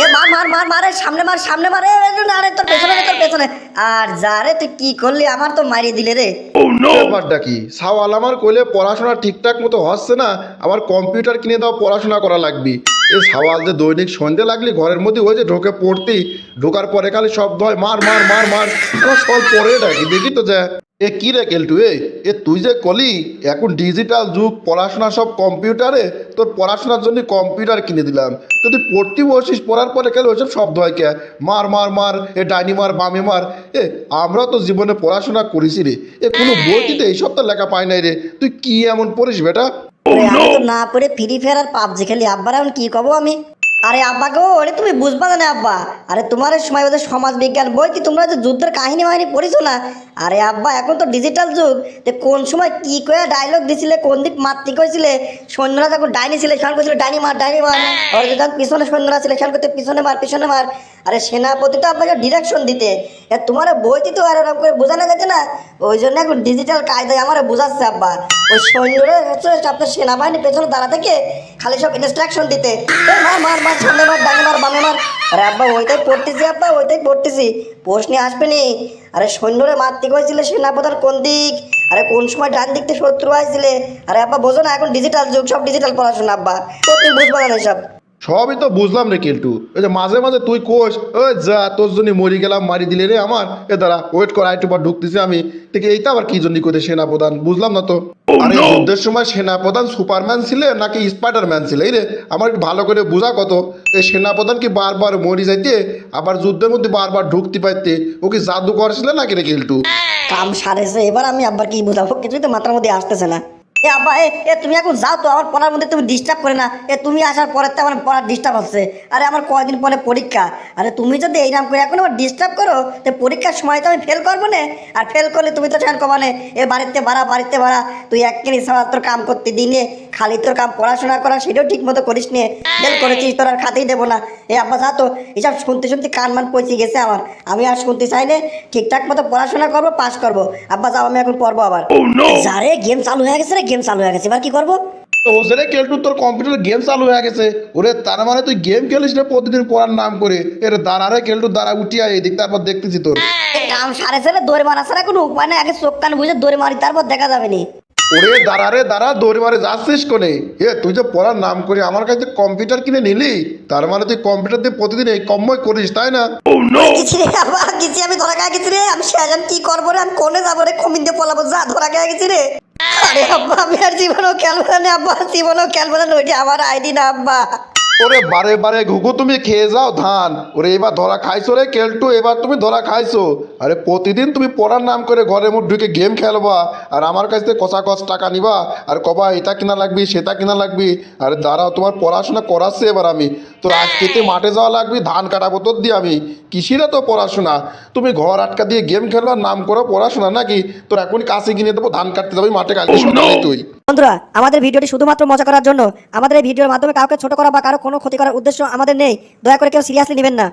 এ মার মার মার মারে সামনে মারে আরে তোর পেছনে আর যা রে তুই কি করলি আমার তো মারিয়ে দিলে রে। ব্যাপারটা কি সাওয়াল আমার কইলে পড়াশোনা ঠিকঠাক মতো হচ্ছে না, আমার কম্পিউটার কিনে দাও পড়াশোনা করা লাগবে। এ সাওয়াল যে দৈনিক সন্ধ্যে লাগলি ঘরের মধ্যে ওই যে ঢোকে পড়তি, ঢোকার পরে খালি শব্দ হয় মার মার মার মার, আমার সব পরে ডাকি দেখি তো যা। এ কি রে কেলটু এ তুই যে কলি এখন ডিজিটাল যুগ, পড়াশোনা সব কম্পিউটারে, তোর পড়াশোনার জন্য কম্পিউটার কিনে দিলাম, তো তুই পড়তে বসিস, পড়ার পরে গেলে ওইসব শব্দ হয় কে মার মার মার, এ ডাইনি মার বামে মার। আমরা তো জীবনে পড়াশোনা করেছি রে, কোনো বইটিতে এইসব তো লেখা পাই নাই রে, তুই কি এমন পড়িস বেটা? আমি তো না পড়ে ফ্রি ফায়ার আর পাবজি খেলি, আব্বার এখন কি কব আমি। আরে আব্বা গো, ওরে তুমি বুঝবা না আব্বা, আরে তোমার সময় ওদের সমাজ বিজ্ঞান বই কি তোমরা যে যুদ্ধের কাহিনী মাহিনী পড়িছো না? আরে আব্বা এখন তো ডিজিটাল যুগ, কোন সময় কি করে ডায়লগ দিছিলে, কোন দিক মাতৃ কইছিলে, সৈন্যরা যখন ডাইনি সিলেকশন করছিল ডাইনি মার আর যখন পিছনে সৈন্যরা সিলেকশন করতে পিছনে মার। আরে সেনাপতি তো আব্বা ডিরেকশন দিতে, তোমার বইটি তো আর এরকম করে বোঝানো যাচ্ছে না, ওই জন্য এখন ডিজিটাল কায়দায় আমার বোঝাচ্ছে আব্বা। ওই সৈন্যরা হচ্ছে আপনার সেনাবাহিনী পেছনে দাঁড়া থেকে খালি সব ইনস্ট্রাকশন দিতে মার মার মার, সামনে মার, ডানে মার, বামে মার। আরে আব্বা ওইটাই পড়তেছি আব্বা, ওইটাই পড়তেছি, প্রশ্নে আসবে নি। আরে সৈন্যরে মারতে কইছিলে সেনাপতির কোন দিক, আরে কোন সময় ডান দিক থেকে শত্রু আইছিলে। আরে আব্বা বোঝো না এখন ডিজিটাল যুগ, সব ডিজিটাল পড়াশোনা আব্বা, তো তুমি বুঝবা না সব। সবই তো বুঝলাম রে কেলটু, ওই যে মাঝে মাঝে তুই কোষ ওই যা তোর জন্য মরি গেলাম, মারি দিলে রে আমার, দাঁড়া ওয়েট কর আইটু পর ঢুকতেছি আমি, ঠিক এইটা আবার কি জন্য করে সেনাপ্রধান বুঝলাম না তো। আরে যুদ্ধের সময় সেনাপ্রধান সুপারম্যান ছিলে নাকি স্পাইডারম্যান ছিলে রে, আমার একটু ভালো করে বোঝা কত। এই সেনাপ্রধান কি বারবার মরি যাইতে আবার যুদ্ধের মধ্যে বারবার ঢুকতে পাইতে, ও কি জাদু করছিলে নাকি রে কেলটু? কাম সারেছে এবার আমি আব্বার কি বুঝাবো, কিছুই তো মাথার মধ্যে আসতেছে না। আব্বা তুমি এখন যাও তো, আমার পড়ার মধ্যে তুমি ডিস্টার্ব করে না। তুমি আসার পরে তো আমার পড়ার ডিস্টার্ব হচ্ছে। আরে আমার কয়দিন পরে পরীক্ষা, আরে তুমি যদি এইরকম করে এখন আমার ডিস্টার্ব করো তো পরীক্ষার সময় তো আমি ফেল করবো না। আর ফেল করলে তুমি তো সেখান কমানে বাড়িতে ভাড়া তুই একদিনই সবার তোর কাম করতে দিনে, খালি তোর কাম পড়াশোনা করা সেটাও ঠিক মতো করিস নিয়ে ফেল করেছিস, তোর আর খাতেই দেবো না। আব্বা যা তো, এসব শুনতে কান মান পচে গেছে আমার, আমি আর শুনতে চাই না, ঠিকঠাক মতো পড়াশোনা করবো, পাস করবো। আব্বা যাও, আমি এখন পড়বো আবার। যারে গেম চালু হয়ে গেছে রে, গেম চালু হয়ে গেছে, এবার কি করবো? ও সেরে কেলটু তোর কম্পিউটারে গেম চালু হয়ে গেছে, ওরে তার মানে তুই গেম খেলিস না প্রতিদিন পড়ার নাম করে। এর দাঁড়া রে কেলটু, দাঁড়া উঠিয়া এদিক, তারপর দেখতেছি তোর কাম সারেছে রে, দৌড়ে মারা ছাড়া কোনো উপায় না, আগে চোখ কান বুঝে দৌড়ে মারি, তারপর দেখা যাবে নি। ওরে দাঁড়া রে দাঁড়া, দৌড়ে মারে যাচ্ছিস কোনে? তুই যে পড়ার নাম করে আমার কাছে কম্পিউটার কিনে নিলি, তার মানে তুই কম্পিউটার দিয়ে প্রতিদিন এই কম্ময় করিস তাই না? গেছি রে আব্বা, গেছি, আমি ধরা খেয়ে গেছি রে, আমি সেজন কি করবো রে, আমি কোনে যাবো রে, কমিন দিয়ে পলাবো, যা ধরা খেয়ে গেছি রে। আরে আব্বা আমি আর জীবনেও খেলবো না আব্বা, জীবনেও খেলবো না, ওইটা আমার আইডি না আব্বা। ওরে বারে বারে ঘুঘু তুমি খেয়ে যাও ধান, ওরে এবার ধরা খাইছো রে কেলটু, এবার তুমি ধরা খাইছো। আরে প্রতিদিন তুমি পড়ার নাম করে ঘরের মধ্যে ঢুকে গেম খেলবা, আর আমার কাছ থেকে কষা টাকা নিবা, আর কবা এটা কিনা লাগবি সেটা কিনা লাগবি। আরে দাঁড়াও, তোমার পড়াশোনা করাচ্ছি এবার আমি, তোর আজকেতে মাঠে যাওয়া লাগবি, ধান কাটাবো তোর দিয়ে আমি। কিসিরা তো পড়াশোনা, তুমি ঘর আটকা দিয়ে গেম খেলবার নাম করো পড়াশোনা নাকি? তোর এখন কাছে কিনে দেবো, ধান কাটতে যাবি মাঠে কালকে সকালে তুই। বন্ধুরা, আমাদের ভিডিওটি শুধুমাত্র মজা করার জন্য, আমাদের এই ভিডিওর মাধ্যমে কাউকে ছোট করা বা কারো কোনো ক্ষতি করার উদ্দেশ্য আমাদের নেই, দয়া করে কেউ সিরিয়াসলি নেবেন না।